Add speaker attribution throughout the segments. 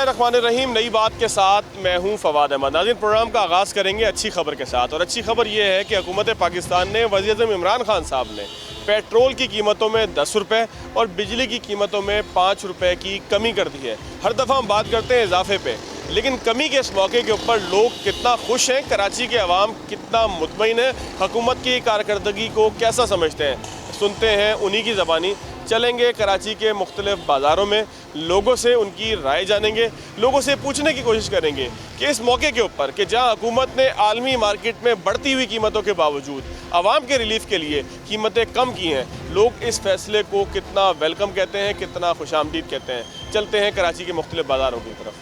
Speaker 1: बिस्मिल्लाहिर्रहमानिर्रहीम। नई बात के साथ मैं हूं फवाद अहमद। नाज़रीन, प्रोग्राम का आगाज़ करेंगे अच्छी खबर के साथ, और अच्छी खबर यह है कि हुकूमत पाकिस्तान ने वज़ीर-ए-आज़म इमरान खान साहब ने पेट्रोल की कीमतों में 10 रुपये और बिजली की कीमतों में 5 रुपये की कमी कर दी है। हर दफ़ा हम बात करते हैं इजाफे पे, लेकिन कमी के इस मौके के ऊपर लोग कितना खुश हैं, कराची के अवाम कितना मुतमईन है, हुकूमत की कारकर्दगी को कैसा समझते हैं, सुनते हैं उन्हीं की ज़बानी। चलेंगे कराची के मुख्तलिफ बाज़ारों में, लोगों से उनकी राय जानेंगे, लोगों से पूछने की कोशिश करेंगे कि इस मौके के ऊपर कि जहां हुकूमत ने आलमी मार्केट में बढ़ती हुई कीमतों के बावजूद आवाम के रिलीफ के लिए कीमतें कम की हैं, लोग इस फैसले को कितना वेलकम कहते हैं, कितना खुशामदीद कहते हैं। चलते हैं कराची के मुख्तलिफ बाज़ारों की तरफ।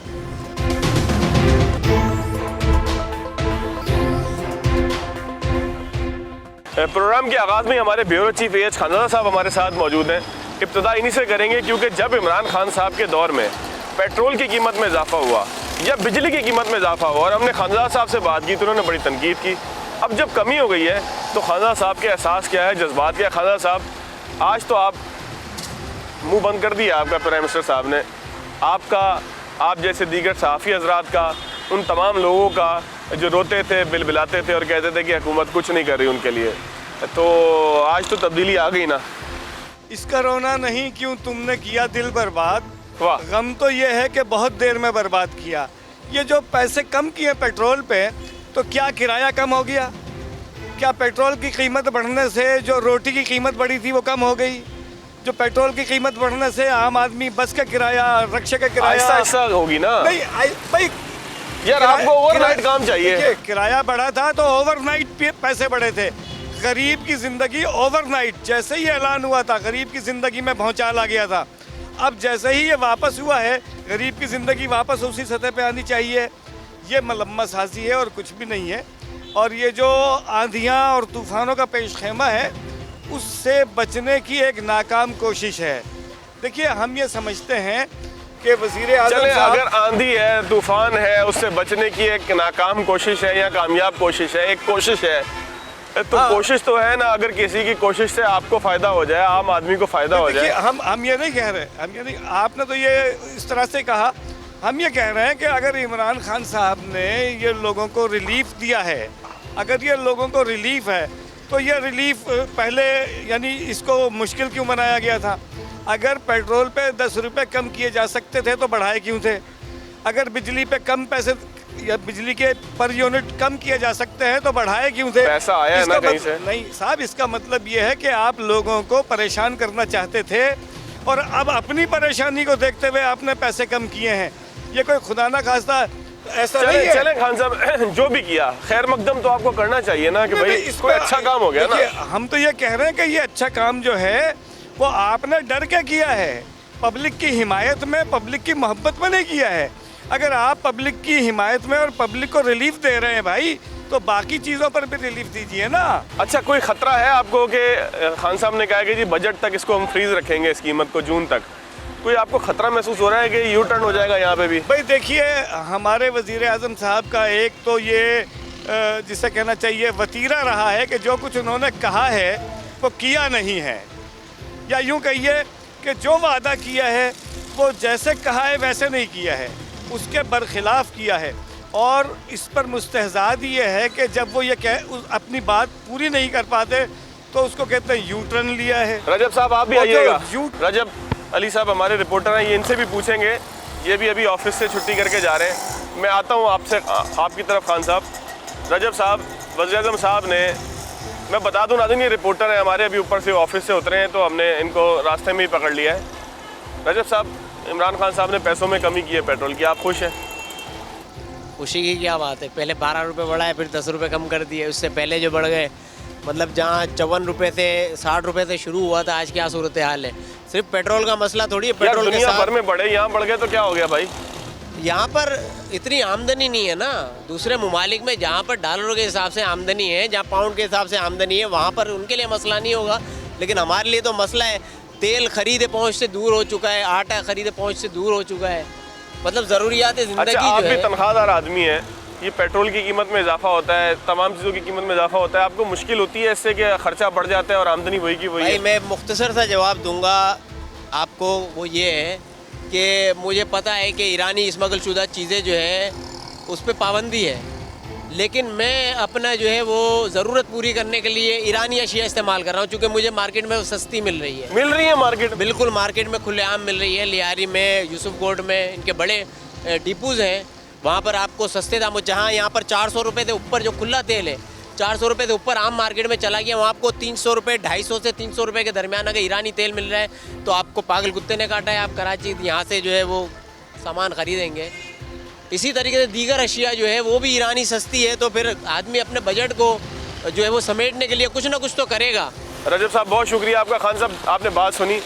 Speaker 1: प्रोग्राम के आगाज़ में हमारे ब्यूरो चीफ एएच खानज़ादा साहब हमारे साथ मौजूद हैं। इब्तिदा इन्हीं से करेंगे क्योंकि जब इमरान खान साहब के दौर में पेट्रोल की कीमत में इजाफा हुआ या बिजली की कीमत में इजाफा हुआ और हमने खानज़ादा साहब से बात की तो उन्होंने बड़ी तनकीद की। अब जब कमी हो गई है तो खानज़ादा साहब के एहसास क्या है, जज्बात क्या है। खानज़ादा साहब, आज तो आप मुँह बंद कर दिया आपका प्राइम मिनिस्टर साहब ने, आपका, आप जैसे दीगर सहाफ़ी हज़रात का, उन तमाम लोगों का जो रोते थे, बिलबिलाते थे और कहते थे कि हुकूमत कुछ नहीं कर रही उनके लिए, तो आज तो तब्दीली आ गई ना।
Speaker 2: इसका रोना नहीं क्यों तुमने किया दिल बर्बाद,
Speaker 1: वाह।
Speaker 2: गम तो ये है कि बहुत देर में बर्बाद किया। ये जो पैसे कम किए पेट्रोल पे, तो क्या किराया कम हो गया? क्या पेट्रोल की कीमत बढ़ने से जो रोटी की कीमत बढ़ी थी वो कम हो गई? जो पेट्रोल की कीमत बढ़ने से आम आदमी बस का किराया, रिक्शे का किराया
Speaker 1: ऐसा होगी ना।
Speaker 2: नहीं भाई
Speaker 1: यार, आपको ओवरनाइट काम चाहिए।
Speaker 2: किराया बढ़ा था तो ओवरनाइट पैसे बढ़े थे। गरीब की ज़िंदगी ओवरनाइट जैसे ही ऐलान हुआ था, गरीब की ज़िंदगी में भौचाल आ गया था। अब जैसे ही ये वापस हुआ है, गरीब की ज़िंदगी वापस उसी सतह पे आनी चाहिए। ये मलम्मा साजी है और कुछ भी नहीं है। और ये जो आंधियाँ और तूफ़ानों का पेश खेमा है, उससे बचने की एक नाकाम कोशिश है। देखिए, हम ये समझते हैं कि वज़ीर-ए-आज़म साहब,
Speaker 1: अगर आंधी है, तूफ़ान है, उससे बचने की एक नाकाम कोशिश है या कामयाब कोशिश है, एक कोशिश है, तो कोशिश तो है ना। अगर किसी की कोशिश से आपको फ़ायदा हो जाए, आम आदमी को फ़ायदा हो जाए।
Speaker 2: हम ये नहीं कह रहे, हम ये नहीं, आपने तो ये इस तरह से कहा। हम ये कह रहे हैं कि अगर इमरान खान साहब ने ये लोगों को रिलीफ दिया है, अगर ये लोगों को रिलीफ है, तो ये रिलीफ पहले यानी इसको मुश्किल क्यों बनाया गया था? अगर पेट्रोल पे 10 रुपये कम किए जा सकते थे तो बढ़ाए क्यों थे? अगर बिजली पे कम पैसे या बिजली के पर यूनिट कम किए जा सकते हैं तो बढ़ाए क्यों थे?
Speaker 1: पैसा आया है ना कहीं से?
Speaker 2: नहीं साहब, इसका मतलब ये है कि आप लोगों को परेशान करना चाहते थे और अब अपनी परेशानी को देखते हुए आपने पैसे कम किए हैं। ये कोई खुदा ना खास्ता ऐसा नहीं है।
Speaker 1: चले खान साहब, जो भी किया खैर मकदम तो आपको करना चाहिए ना कि भाई कोई अच्छा काम हो गया ना।
Speaker 2: हम तो ये कह रहे हैं कि ये अच्छा काम जो है वो आपने डर के किया है, पब्लिक की हिमायत में, पब्लिक की मोहब्बत में नहीं किया है। अगर आप पब्लिक की हिमायत में और पब्लिक को रिलीफ दे रहे हैं भाई, तो बाकी चीज़ों पर भी रिलीफ दीजिए ना। अच्छा,
Speaker 1: कोई ख़तरा है आपको कि खान साहब ने कहा कि जी बजट तक इसको हम फ्रीज रखेंगे, इस कीमत को जून तक, कोई आपको ख़तरा महसूस हो रहा है कि यू टर्न हो जाएगा यहाँ पे भी?
Speaker 2: भाई देखिए, हमारे वज़ीर-ए-आज़म साहब का एक तो ये जिसे कहना चाहिए वतीरा रहा है कि जो कुछ उन्होंने कहा है वो किया नहीं है, या यूँ कहिए कि जो वादा किया है वो जैसे कहा है वैसे नहीं किया है, उसके बरखिलाफ़ किया है। और इस पर मुस्तहज़ाद ये है कि जब वो ये अपनी बात पूरी नहीं कर पाते तो उसको कहते हैं यू टर्न लिया है।
Speaker 1: रजब साहब, आप भी आइएगा। रजब अली साहब हमारे रिपोर्टर हैं, ये इनसे भी पूछेंगे। ये भी अभी ऑफिस से छुट्टी करके जा रहे हैं। मैं आता हूँ आपसे, आपकी तरफ खान साहब। रजब साहब, वज़ीर-ए-आज़म साहब ने, मैं बता दूँ नाज़रीन, ये रिपोर्टर हैं हमारे, अभी ऊपर से ऑफिस से उतरे हैं तो हमने इनको रास्ते में ही पकड़ लिया है। रजब साहब, इमरान खान साहब ने पैसों में कमी की है पेट्रोल की, आप खुश हैं?
Speaker 3: खुशी की क्या बात है, पहले 12 रुपये बढ़ाए, फिर 10 रुपये कम कर दिए, उससे पहले जो बढ़ गए, मतलब जहाँ 54 रुपये से 60 रुपये से शुरू हुआ था, आज क्या सूरत हाल है। सिर्फ पेट्रोल का मसला थोड़ी है, पेट्रोल
Speaker 1: दुनिया भर में बढ़े, यहाँ बढ़ गए तो क्या हो गया भाई?
Speaker 3: यहाँ पर इतनी आमदनी नहीं है ना। दूसरे ममालिक में जहाँ पर डॉलरों के हिसाब से आमदनी है, जहाँ पाउंड के हिसाब से आमदनी है, वहाँ पर उनके लिए मसला नहीं होगा, लेकिन हमारे लिए तो मसला है। तेल खरीदे पहुँच से दूर हो चुका है, आटा खरीदे पहुँच से दूर हो चुका है, मतलब ज़रूरियात ज़िंदगी जो है।
Speaker 1: आप भी तनख्वाहदार आदमी है, ये पेट्रोल की कीमत में इजाफा होता है, तमाम चीज़ों की कीमत में इजाफा होता है, आपको मुश्किल होती है इससे कि खर्चा बढ़ जाता है और आमदनी वही की वही है?
Speaker 3: मैं मुख्तसर सा जवाब दूंगा आपको, वो ये है कि मुझे पता है कि ईरानी स्मगल शुदा चीज़ें जो है उस पर पाबंदी है, लेकिन मैं अपना जो है वो ज़रूरत पूरी करने के लिए ईरानी अशिया इस्तेमाल कर रहा हूँ, क्योंकि मुझे मार्केट में वो सस्ती मिल रही है
Speaker 1: मार्केट में।
Speaker 3: बिल्कुल मार्केट में खुलेआम मिल रही है। लियारी में, यूसुफ कोट में इनके बड़े डिपोज़ हैं, वहाँ पर आपको सस्ते दामों, जहाँ यहाँ पर 400 रुपये से ऊपर जो खुला तेल है 400 रुपये से ऊपर आम मार्केट में चला गया, वहाँ आपको 300 रुपये, 250 से 300 रुपये के दरमियान अगर ईरानी तेल मिल रहा है तो आपको पागल कुत्ते ने काटा है। आप कराची यहाँ से जो है वो सामान ख़रीदेंगे। इसी तरीके से दीगर अशिया जो है वो भी ईरानी सस्ती है, तो फिर आदमी अपने बजट को जो है वो समेटने के लिए कुछ ना कुछ तो करेगा।
Speaker 1: रजब साहब बहुत शुक्रिया आपका। खान साहब आपने बात सुनी,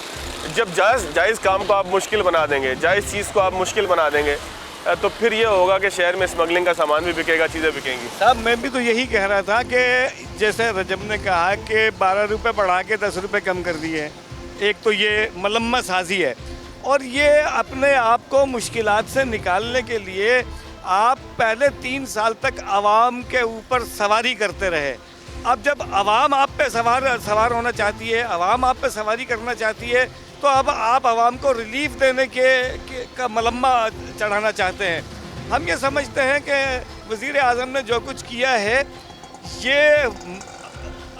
Speaker 1: जब जायज़ काम को आप मुश्किल बना देंगे, जायज़ चीज़ को आप मुश्किल बना देंगे, तो फिर ये होगा कि शहर में स्मगलिंग का सामान भी बिकेगा, चीज़ें बिकेंगी।
Speaker 2: साहब मैं भी तो यही कह रहा था कि जैसे रजब ने कहा कि 12 रुपये बढ़ा के 10 रुपये कम कर दिए, एक तो ये मलम्मा साजी है, और ये अपने आप को मुश्किलात से निकालने के लिए आप पहले 3 साल तक आवाम के ऊपर सवारी करते रहे। अब जब आवाम आप पे सवार होना चाहती है, आवाम आप पे सवारी करना चाहती है, तो अब आप आवाम को रिलीफ देने का मलम्मा चढ़ाना चाहते हैं। हम ये समझते हैं कि वज़ीर आज़म ने जो कुछ किया है ये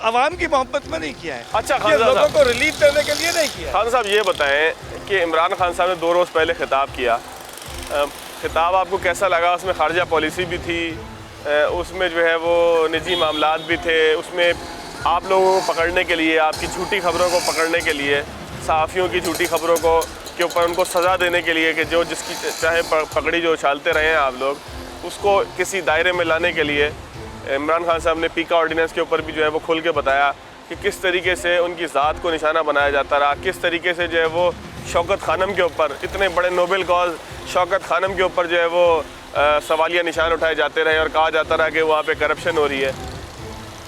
Speaker 2: आवाम की मोहब्बत में नहीं किया है।
Speaker 1: अच्छा
Speaker 2: ये लोगों को रिलीफ देने के लिए नहीं किया।
Speaker 1: खान साहब ये बताएं कि इमरान खान साहब ने 2 रोज़ पहले खिताब किया, खिताब आपको कैसा लगा? उसमें खारजा पॉलिसी भी थी, उसमें जो है वो निजी मामलात भी थे, उसमें आप लोगों को पकड़ने के लिए, आपकी झूठी खबरों को पकड़ने के लिए, सहाफ़ियों की झूठी खबरों को के ऊपर उनको सज़ा देने के लिए कि जो जिसकी चाहे पकड़ी जो उछालते रहे हैं आप लोग, उसको किसी दायरे में लाने के लिए इमरान खान साहब ने पीका ऑर्डिनेंस के ऊपर भी जो है वो खुल के बताया कि किस तरीके से उनकी ज़ात को निशाना बनाया जाता रहा, किस तरीके से जो है वो शौकत खानम के ऊपर, इतने बड़े नोबेल कॉज शौकत खानम के ऊपर जो है वो सवालिया निशान उठाए जाते रहे और कहा जाता रहा कि वहाँ पे करप्शन हो रही है।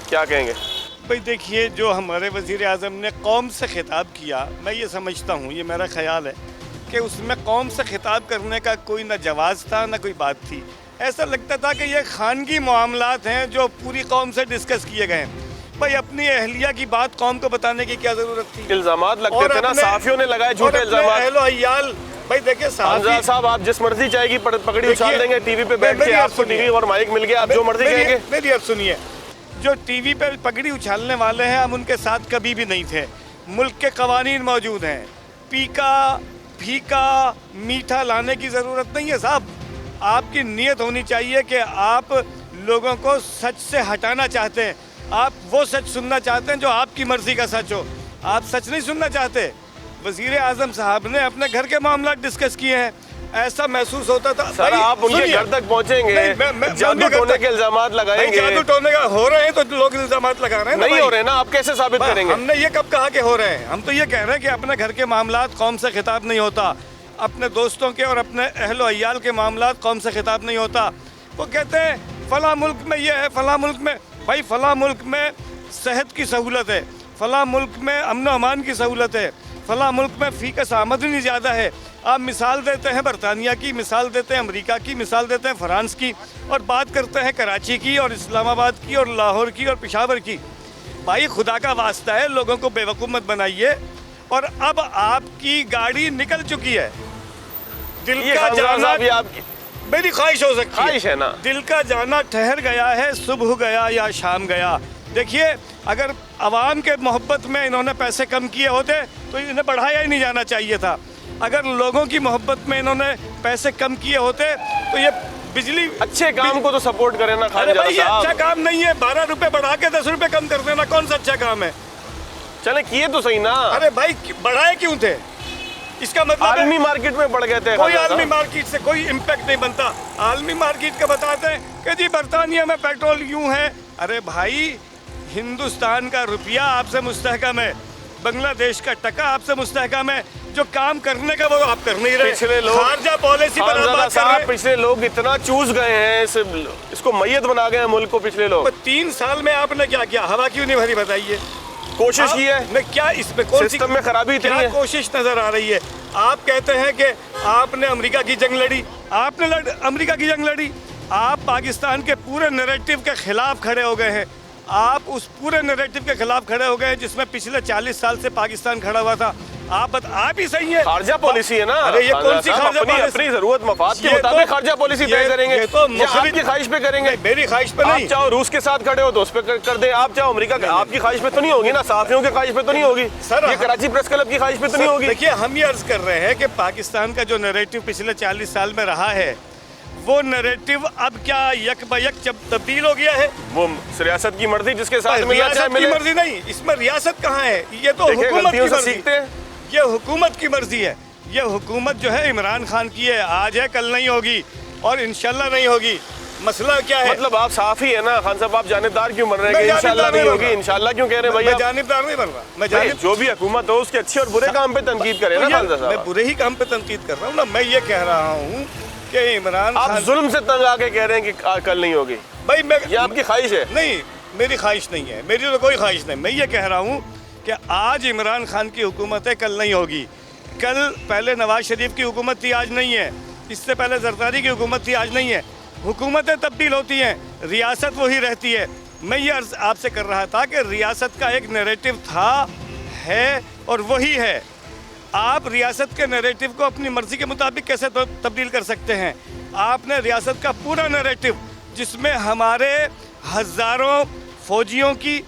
Speaker 1: क्या कहेंगे?
Speaker 2: भाई देखिए, जो हमारे वज़ीर आज़म ने कौम से खिताब किया, मैं ये समझता हूँ, ये मेरा ख़याल है कि उसमें कौम से खिताब करने का कोई ना जवाज़ था ना कोई बात थी। ऐसा लगता था कि ये खानगी मामलात हैं जो पूरी कौम से डिस्कस किए गए हैं। भाई अपनी अहलिया की बात कौम को बताने की क्या ज़रूरत थी?
Speaker 1: इल्ज़ामात लगते थे ना, सहाफ़ियों ने लगाए झूठे इल्ज़ामात।
Speaker 2: अहलो-अय्याल, भाई देखिए
Speaker 1: साहब आप जिस मर्जी चाहेगी पकड़ी उछाल देंगे, टीवी पे बैठ के आपको टीवी और माइक मिल गया, आप जो मर्जी कहेंगे।
Speaker 2: मेरी अब सुनिए, जो टीवी पे पगड़ी उछालने वाले हैं हम उनके साथ कभी भी नहीं थे। मुल्क के कवानीन मौजूद हैं, पीका फीका मीठा लाने की ज़रूरत नहीं है साहब। आपकी नीयत होनी चाहिए कि आप लोगों को सच से हटाना चाहते हैं, आप वो सच सुनना चाहते हैं जो आपकी मर्ज़ी का सच हो, आप सच नहीं सुनना चाहते। वज़ीर आज़म साहब ने अपने घर के मामला डिस्कस किए हैं, ऐसा महसूस होता था।
Speaker 1: सर आप उनके घर तक पहुंचेंगे, जादू टोने के इल्जामात लगाएंगे।
Speaker 2: जादू टोने का हो रहे हैं तो लोग इल्जामात लगा रहे हैं,
Speaker 1: नहीं हो रहे ना, आप कैसे साबित करेंगे?
Speaker 2: हमने ये कब कहा कि हो रहे हैं? हम तो ये कह रहे हैं कि अपने घर के मामलात कौम से खिताब नहीं होता, अपने दोस्तों के और अपने अहलो अय्याल के मामलात कौम से खिताब नहीं होता। वो कहते हैं फला मुल्क में ये है, फला मुल्क में, भाई फला मुल्क में सेहत की सहूलत है, फला मुल्क में अमन अमान की सहूलत है, फला मुल्क में फ़ीकस आमदनी ज़्यादा है। आप मिसाल देते हैं बरतानिया की, मिसाल देते हैं अमेरिका की, मिसाल देते हैं फ्रांस की, और बात करते हैं कराची की और इस्लामाबाद की और लाहौर की और पेशावर की। भाई खुदा का वास्ता है, लोगों को बेवकूफ़ मत बनाइए। और अब आपकी गाड़ी निकल चुकी है, दिल का जाना भी आपकी मेरी ख्वाहिश हो सकती है,
Speaker 1: ख्वाहिश है ना,
Speaker 2: दिल का जाना ठहर गया है, सुबह गया या शाम गया। देखिए अगर आवाम के मोहब्बत में इन्होंने पैसे कम किए होते तो इन्हें बढ़ाया ही नहीं जाना चाहिए था। अगर लोगों की मोहब्बत में इन्होंने पैसे कम किए होते तो ये बिजली
Speaker 1: अच्छे काम को तो सपोर्ट करें ना।
Speaker 2: अरे भाई ये अच्छा काम नहीं है, 12 रुपए बढ़ा के 10 रुपए कम कर देना कौन सा अच्छा काम है?
Speaker 1: चले किए तो सही ना।
Speaker 2: अरे भाई बढ़ाए क्यों थे? इसका मतलब
Speaker 1: आलमी मार्केट में बढ़ गए थे।
Speaker 2: कोई आलमी मार्केट से कोई इम्पैक्ट नहीं बनता। आलमी मार्केट का बताते हैं कि जी बरतानिया में पेट्रोल यूं है। अरे भाई हिंदुस्तान का रुपया आपसे मुस्तहकम है, बांग्लादेश का टका आपसे मुस्तहकम है, जो काम करने का वो आप कर नहीं रहे।
Speaker 1: पिछले लोग
Speaker 2: खारजा पॉलिसी पर बात कर रहे हैं।
Speaker 1: पिछले लोग इतना चूस गए हैं, इसको मैयत बना गए हैं मुल्क को। पिछले लोग
Speaker 2: 3 साल में आपने क्या किया? हवा क्यों नहीं भरी बताइए?
Speaker 1: कोशिश की है
Speaker 2: मैं क्या इसमें कौन सी
Speaker 1: सिस्टम में खराबी इतनी है?
Speaker 2: कोशिश नजर आ रही है? आप कहते हैं कि आपने अमेरिका की जंग लड़ी, आपने अमेरिका की जंग लड़ी, आप पाकिस्तान के पूरे नैरेटिव के खिलाफ खड़े हो गए हैं। आप उस पूरे नैरेटिव के खिलाफ खड़े हो गए हैं जिसमें पिछले 40 साल से पाकिस्तान खड़ा हुआ था। आप ही सही है।
Speaker 1: खारजा पॉलिसी है ना।
Speaker 2: अरे ये कौन सी खारजा
Speaker 1: अपनी
Speaker 2: पॉलिसी?
Speaker 1: अपनी जरूरत मफाद के
Speaker 2: ये
Speaker 1: मुताबिक
Speaker 2: तो-
Speaker 1: खारजा पॉलिसी तय करेंगे।
Speaker 2: ये तो
Speaker 1: या आपकी ख्वाहिश पे करेंगे।
Speaker 2: मेरी ख्वाहिश पे
Speaker 1: आप
Speaker 2: नहीं।
Speaker 1: चाहो रूस के साथ खड़े हो तो उस पे कर दें, आप चाहो अमेरिका का, आपकी ख्वाहिश पे तो नहीं होगी ना, साथियों की ख्वाहिश पे तो नहीं होगी
Speaker 2: सर,
Speaker 1: ये कराची प्रेस क्लब की ख्वाहिश पे तो नहीं होगी।
Speaker 2: देखिए, हम ये अर्ज कर रहे हैं कि पाकिस्तान का जो नैरेटिव पिछले 40 साल में रहा है, वो नैरेटिव अब क्या यक बयक तब्दील हो गया है?
Speaker 1: वो रियासत की मर्जी जिसके साथ मिलना चाहे
Speaker 2: रियासत की
Speaker 1: मिले।
Speaker 2: मर्जी नहीं, इसमें रियासत कहाँ है? ये तो
Speaker 1: देखिए,
Speaker 2: हुकूमत
Speaker 1: गलतियों
Speaker 2: की
Speaker 1: से
Speaker 2: मर्जी।
Speaker 1: सीखते हैं।
Speaker 2: ये हुकूमत की मर्जी है। ये हुकूमत जो है इमरान खान की है, आज है कल नहीं होगी और इंशाल्लाह नहीं होगी। मसला क्या है?
Speaker 1: मतलब आप साफ ही है ना खान साहब, आप जानिबदार क्यों बन रहे हैं
Speaker 2: मैं
Speaker 1: कि इंशाल्लाह
Speaker 2: जानिबदार
Speaker 1: नहीं
Speaker 2: नहीं
Speaker 1: होगी?
Speaker 2: बन रहा।
Speaker 1: इंशाल्लाह क्यों कह रहे हैं
Speaker 2: मैं
Speaker 1: भैया?
Speaker 2: जानिबदार नहीं बन रहा। मैं
Speaker 1: नहीं,
Speaker 2: जानिब
Speaker 1: जो भी हुकूमत हो उसके अच्छे और बुरे काम पे तनकीद करें ना खान
Speaker 2: मैं
Speaker 1: साहब।
Speaker 2: बुरे ही काम पे तनकीद कर रहा हूँ ना। मैं ये कह रहा हूँ कि इमरान
Speaker 1: आप
Speaker 2: खान,
Speaker 1: जुल्म से तंग आके कह रहे हैं कि कल नहीं होगी,
Speaker 2: भाई मैं
Speaker 1: ये आपकी ख्वाहिश है।
Speaker 2: नहीं, मेरी ख्वाहिश नहीं है, मेरी तो कोई ख्वाहिश नहीं। मैं ये कह रहा हूँ कि आज इमरान खान की हुकूमत है, कल नहीं होगी। कल पहले नवाज शरीफ की हुकूमत थी, आज नहीं है। इससे पहले जरदारी की हुकूमत थी, आज नहीं है। हुकूमतें तब्दील होती हैं, रियासत वही रहती है। मैं ये अर्ज आपसे कर रहा था कि रियासत का एक नैरेटिव था, है और वही है। आप रियासत के नैरेटिव को अपनी मर्जी के मुताबिक कैसे तब्दील कर सकते हैं? आपने रियासत का पूरा नैरेटिव, जिसमें हमारे हज़ारों फौजियों की,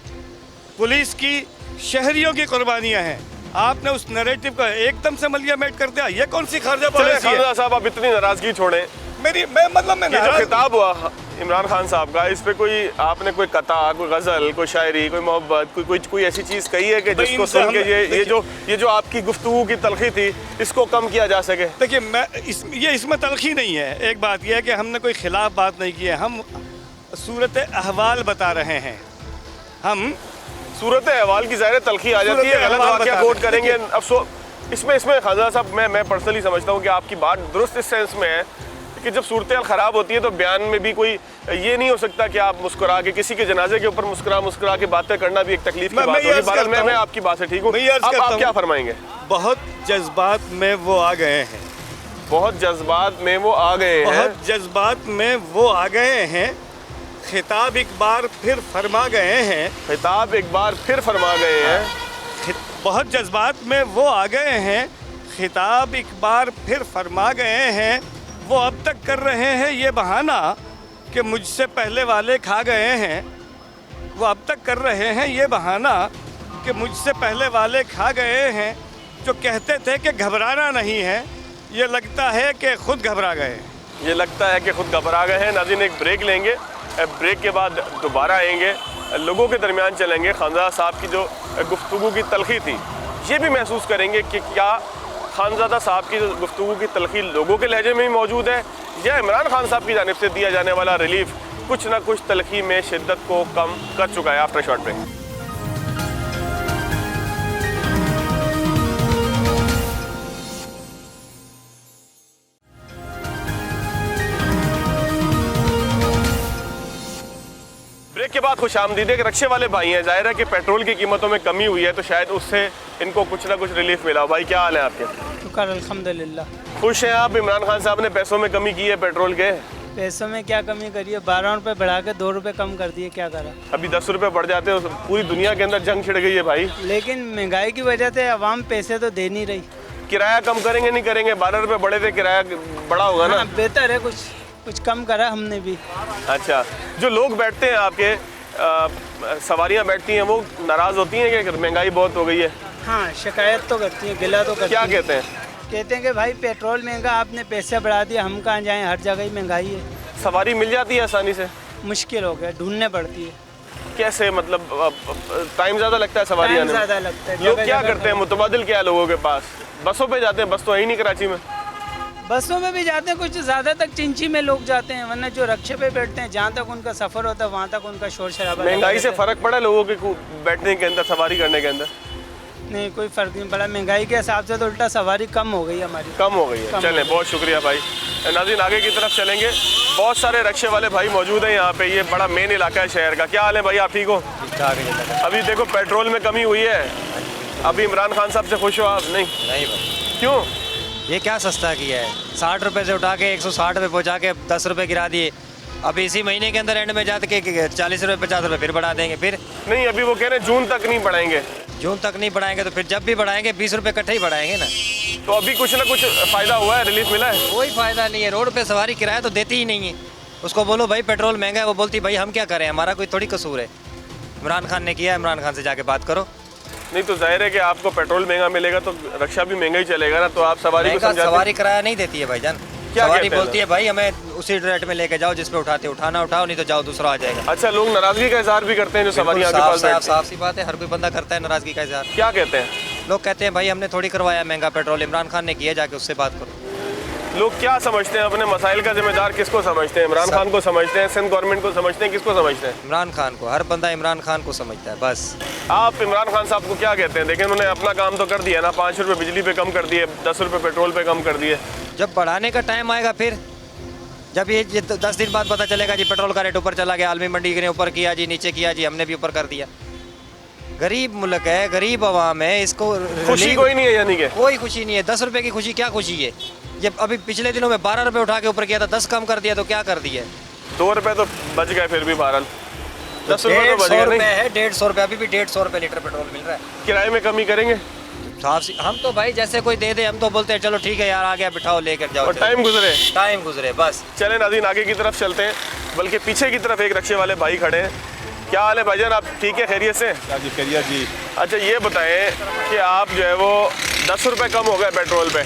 Speaker 2: पुलिस की, शहरियों की कुर्बानियां हैं, आपने उस नैरेटिव का एकदम से मलियामेट कर दिया। ये कौन सी खारजा
Speaker 1: चले
Speaker 2: पॉलिसी है?
Speaker 1: खान साहब, आप इतनी नाराजगी छोड़ें।
Speaker 2: मैं
Speaker 1: ये जो
Speaker 2: नाराज-
Speaker 1: खिताब हुआ इमरान खान साहब का, इस पे कोई आपने कोई कथा, कोई गजल, कोई शायरी, कोई मोहब्बत, कोई ऐसी चीज कही है कि
Speaker 2: भाई,
Speaker 1: जिसको
Speaker 2: इनसे
Speaker 1: सुन के
Speaker 2: हम-
Speaker 1: ये जो आपकी गुफ्तगू की तलखी थी, इसको कम किया जा सके?
Speaker 2: देखिए, इसमें तलखी नहीं है। एक बात यह है कि हमने कोई खिलाफ बात नहीं की है, हम सूरत अहवाल बता रहे हैं। हम
Speaker 1: सूरत अहवाल की ज़ाहिर तलखी आ जाती है,
Speaker 2: सूरत
Speaker 1: गलत
Speaker 2: अहवाल
Speaker 1: वाक़या
Speaker 2: बता
Speaker 1: कोट
Speaker 2: रहे हैं।
Speaker 1: करेंगे। अफसोस इसमें खाजा साहब, मैं पर्सनली समझता हूँ कि आपकी बात दुरुस्त इस सेंस में है कि जब सूरत हाल ख़राब होती है तो बयान में भी कोई ये नहीं हो सकता कि आप मुस्कुरा के किसी के जनाजे के ऊपर मुस्कुरा के बातें करना भी एक तकलीफ की बात होगी। बहरहाल मैं आपकी बात से ठीक हूँ। अब आप क्या फरमाएंगे?
Speaker 2: बहुत जज्बात में वो आ गए हैं,
Speaker 1: बहुत जज्बात में वो आ गए हैं।
Speaker 2: बहुत जज्बात में वो आ गए हैं, खिताब एक बार फिर फरमा गए हैं।
Speaker 1: खिताब एक बार फिर फरमा गए हैं।
Speaker 2: बहुत जज्बात में वो आ गए हैं, खिताब एक बार फिर फरमा गए हैं। वो अब तक कर रहे हैं ये बहाना कि मुझसे पहले वाले खा गए हैं। वो अब तक कर रहे हैं ये बहाना कि मुझसे पहले वाले खा गए हैं। जो कहते थे कि घबराना नहीं है, ये लगता है कि खुद घबरा गए।
Speaker 1: ये लगता है कि खुद घबरा गए हैं। नाज़रीन, एक ब्रेक लेंगे, ब्रेक के बाद दोबारा आएंगे, लोगों के दरमियान चलेंगे। खानज़ादा साहब की जो गुफ्तगू की तलखी थी, ये भी महसूस करेंगे कि क्या खानज़ादा साहब की जो गुफ्तगू की तलखी लोगों के लहजे में ही मौजूद है, या इमरान खान साहब की जानिब से दिया जाने वाला रिलीफ कुछ ना कुछ तलखी में शिद्दत को कम कर चुका है। After short break. ब्रेक के बाद खुश आमदीद। एक रक्शे वाले भाई हैं, जाहिर है कि पेट्रोल की कीमतों में कमी हुई है तो शायद उससे इनको कुछ ना कुछ रिलीफ मिला। भाई क्या हाल है आपके?
Speaker 4: शुक्र अल्हम्दुलिल्लाह।
Speaker 1: खुश हैं आप? इमरान खान साहब ने पैसों में कमी की है पेट्रोल के।
Speaker 4: पैसों में क्या कमी करी है? 12 रुपये बढ़ा के 2 रुपये कम कर दिए, क्या करा?
Speaker 1: अभी 10 रुपए बढ़ जाते हैं, पूरी दुनिया के अंदर जंग छिड़ गई है भाई।
Speaker 4: लेकिन महंगाई की वजह से आवाम पैसे तो दे नहीं रही।
Speaker 1: किराया कम करेंगे नहीं करेंगे? 12 रुपए बढ़े थे, किराया बढ़ा होगा ना?
Speaker 4: हाँ, बेहतर है, कुछ कम करा हमने भी।
Speaker 1: अच्छा, जो लोग बैठते हैं आपके, सवारियां बैठती हैं, वो नाराज़ होती हैं कि महंगाई बहुत हो गई है?
Speaker 4: हाँ, शिकायत तो करती है, गिला तो करती
Speaker 1: क्या
Speaker 4: है।
Speaker 1: कहते हैं?
Speaker 4: कहते हैं कि भाई पेट्रोल महंगा, आपने पैसे बढ़ा दिए, हम कहाँ जाएं, हर जगह ही महंगाई है।
Speaker 1: सवारी मिल जाती है आसानी से?
Speaker 4: मुश्किल हो गया, ढूंढने पड़ती है।
Speaker 1: कैसे? मतलब टाइम ज़्यादा लगता है सवारी
Speaker 4: टाइम
Speaker 1: आने में?
Speaker 4: ज़्यादा लगता है।
Speaker 1: लोग
Speaker 4: जगह
Speaker 1: क्या
Speaker 4: जगह
Speaker 1: करते हैं? मुतबादिल क्या है लोगों के पास? बसों पे जाते हैं? बस तो है ही नहीं कराची में।
Speaker 4: बसों में भी जाते हैं, कुछ ज़्यादा तक चिंची में लोग जाते हैं, वरना जो रक्शे पे बैठते हैं, जहाँ तक उनका सफ़र होता है वहाँ तक उनका शोर शराबा।
Speaker 1: महंगाई से फ़र्क पड़ा लोगों के बैठने के अंदर, सवारी करने के अंदर?
Speaker 4: नहीं, कोई फ़र्क नहीं पड़ा। महंगाई के हिसाब से तो उल्टा सवारी कम हो गई हमारी।
Speaker 1: कम हो गई है। चलें, बहुत शुक्रिया भाई। नाज़रीन, आगे की तरफ चलेंगे। बहुत सारे रक्शे वाले भाई मौजूद हैं यहाँ पे। ये बड़ा मेन इलाका है शहर का। क्या हाल है भाई, आप ठीक हो? अभी देखो पेट्रोल में कमी हुई है, अभी इमरान खान साहब से खुश हो आप? नहीं
Speaker 5: भाई,
Speaker 1: क्यों?
Speaker 5: ये क्या सस्ता किया है? 60 रुपये से उठा के 160 पे पहुँचा के 10 रुपये गिरा दिए। अब इसी महीने के अंदर एंड में जाते के 40 रुपये 50 रुपये फिर बढ़ा देंगे। फिर
Speaker 1: नहीं, अभी वो कह रहे हैं जून तक नहीं बढ़ाएंगे।
Speaker 5: जून तक नहीं बढ़ाएंगे तो फिर जब भी बढ़ाएंगे 20 रुपये इकट्ठे ही बढ़ाएंगे ना।
Speaker 1: तो अभी कुछ ना कुछ फायदा हुआ है, रिलीफ मिला है?
Speaker 5: कोई फायदा नहीं है, रोड पे सवारी किराया तो देती ही नहीं है। उसको बोलो भाई पेट्रोल महंगा है, वो बोलती भाई हम क्या करें, हमारा कोई थोड़ी कसूर है। इमरान खान ने किया, इमरान खान से जाके बात करो।
Speaker 1: नहीं तो जाहिर है कि आपको पेट्रोल महंगा मिलेगा तो रक्षा भी महंगा ही चलेगा ना, तो आप सवारी को
Speaker 5: महंगा
Speaker 1: समझाते
Speaker 5: सवारी किराया नहीं देती है भाईजान।
Speaker 1: क्या
Speaker 5: सवारी
Speaker 1: कहते हैं
Speaker 5: बोलती है भाई हमें उसी रेट में लेके जाओ जिस पे उठाते, उठाना उठाओ नहीं तो जाओ दूसरा आ जाएगा।
Speaker 1: अच्छा, लोग नाराजगी का इजहार भी करते हैं जो सवारियां आपके पास बैठती हैं।
Speaker 5: साफ सी बात है, हर कोई बंदा करता है नाराजगी का इजहार।
Speaker 1: क्या कहते हैं
Speaker 5: लोग कहते हैं भाई हमने थोड़ी करवाया महंगा पेट्रोल, इमरान खान ने किया, जाके उससे बात करो।
Speaker 1: लोग? क्या समझते हैं अपने मसाइल का जिम्मेदार किसको समझते हैं? इमरान खान को समझते हैं, सिंध गवर्नमेंट को समझते हैं, किसको समझते हैं?
Speaker 5: इमरान खान को, हर बंदा इमरान खान को समझता है बस।
Speaker 1: आप इमरान खान साहब को क्या कहते हैं? देखिए उन्होंने अपना काम तो कर दिया ना, 5 रुपये बिजली पे कम कर दिए, 10 रुपये पेट्रोल पे कम कर दिए।
Speaker 5: जब बढ़ाने का टाइम आएगा फिर, जब ये 10 दिन बाद पता चलेगा जी पेट्रोल का रेट ऊपर चला गया, आलमी मंडी ने ऊपर किया जी, नीचे किया जी, हमने भी ऊपर कर दिया। गरीब मुल्क है, गरीब आवाम है, इसको
Speaker 1: खुशी कोई नहीं है यानी कि?
Speaker 5: कोई खुशी नहीं है। 10 रुपये की खुशी क्या खुशी है? ये अभी पिछले दिनों में 12 रुपये उठा के ऊपर किया था, 10 कम कर दिया तो क्या कर दिया? 2
Speaker 1: रुपये तो बच गए फिर भी बहरहाल, 10 रुपये तो बच गए। नहीं
Speaker 5: है 150 रुपये, अभी भी 150 रुपये लीटर पेट्रोल मिल रहा है।
Speaker 1: किराए में कमी करेंगे?
Speaker 5: हम तो भाई जैसे कोई दे दे हम तो बोलते हैं चलो ठीक है यार, आ गया बिठाओ लेकर जाओ।
Speaker 1: और टाइम
Speaker 5: गुजरे बस।
Speaker 1: चले नाज़रीन आगे की तरफ चलते हैं, बल्कि पीछे की तरफ एक रक्शे वाले भाई खड़े हैं। क्या हाल है भाईजान, आप ठीक है, खैरियत से?
Speaker 6: जी खैरियत जी।
Speaker 1: अच्छा ये बताएं कि आप जो है वो 10 रुपये कम हो गए पेट्रोल पे,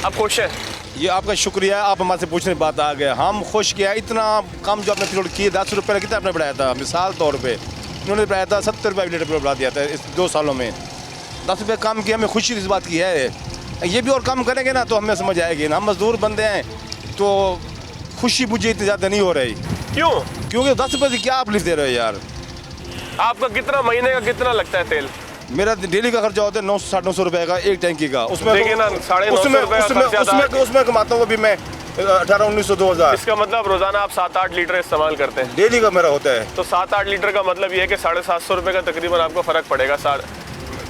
Speaker 1: आप खुश हैं?
Speaker 6: ये आपका शुक्रिया, आप हमारे से पूछने बात आ गए, हम खुश किया। इतना कम जो आपने पेट्रोल किए, 10 रुपये कितना आपने बढ़ाया था? मिसाल तौर पे इन्होंने बढ़ाया था 70 रुपये लीटर पेट्रोल बढ़ा दिया था इस 2 सालों में। 10 रुपये कम किया, हमें खुशी इस बात की है। ये भी और कम करेंगे ना तो हमें समझ आएगी ना, हम मजदूर बंदे हैं तो खुशी मुझे इतनी ज़्यादा नहीं हो रही।
Speaker 1: क्यों?
Speaker 6: क्योंकि 10 रुपये से क्या आप लिख दे रहे हो यार।
Speaker 1: आपका कितना महीने का कितना लगता है तेल?
Speaker 6: मेरा डेली का खर्चा होता है 900-950 रुपये का एक टैंकी का। उसमें
Speaker 1: देखिए ना, 950
Speaker 6: उसमें कमाता हूँ अभी मैं 1800-1900-2000।
Speaker 1: इसका मतलब रोजाना आप 7-8 लीटर इस्तेमाल करते हैं?
Speaker 6: डेली का मेरा होता है।
Speaker 1: तो 7-8 लीटर का मतलब ये है कि 750 रुपये का तकरीबन आपको फर्क पड़ेगा।